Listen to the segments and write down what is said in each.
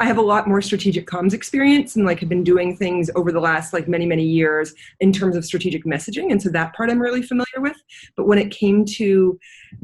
I have a lot more strategic comms experience and like have been doing things over the last like many, many years in terms of strategic messaging. And so that part I'm really familiar with. But when it came to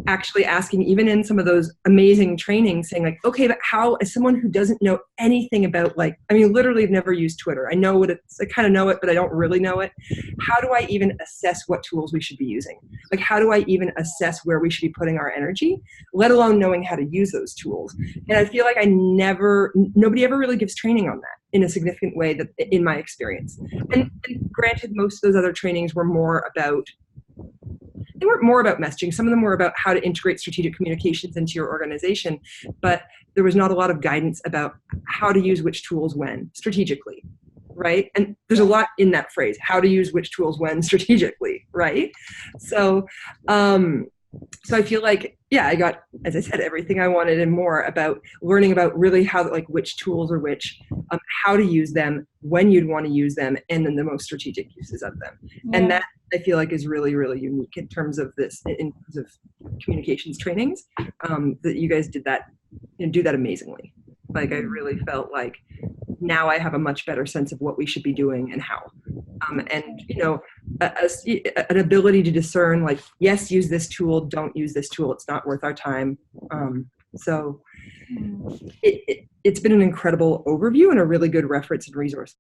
actually asking, even in some of those amazing trainings, saying like, okay, but how, as someone who doesn't know anything about like, I mean, literally I've never used Twitter. I know what it's, I kind of know it, but I don't really know it. How do I even assess what tools we should be using? Like, how do I even assess where we should be putting our energy, let alone knowing how to use those tools? And I feel like nobody ever really gives training on that in a significant way that in my experience. And granted, most of those other trainings were more about, they weren't more about messaging. Some of them were about how to integrate strategic communications into your organization, but there was not a lot of guidance about how to use which tools when strategically, right? And there's a lot in that phrase, how to use which tools when strategically, right? So, so I feel like, yeah, I got, as I said, everything I wanted and more about learning about really how, like which tools are which, how to use them, when you'd want to use them, and then the most strategic uses of them. Yeah. And that I feel like is really, really unique in terms of this, in terms of communications trainings, that you guys did that and do that amazingly. Like I really felt like now I have a much better sense of what we should be doing and how. And, you know, an ability to discern like, yes, use this tool, don't use this tool. It's not worth our time. So it's been an incredible overview and a really good reference and resource.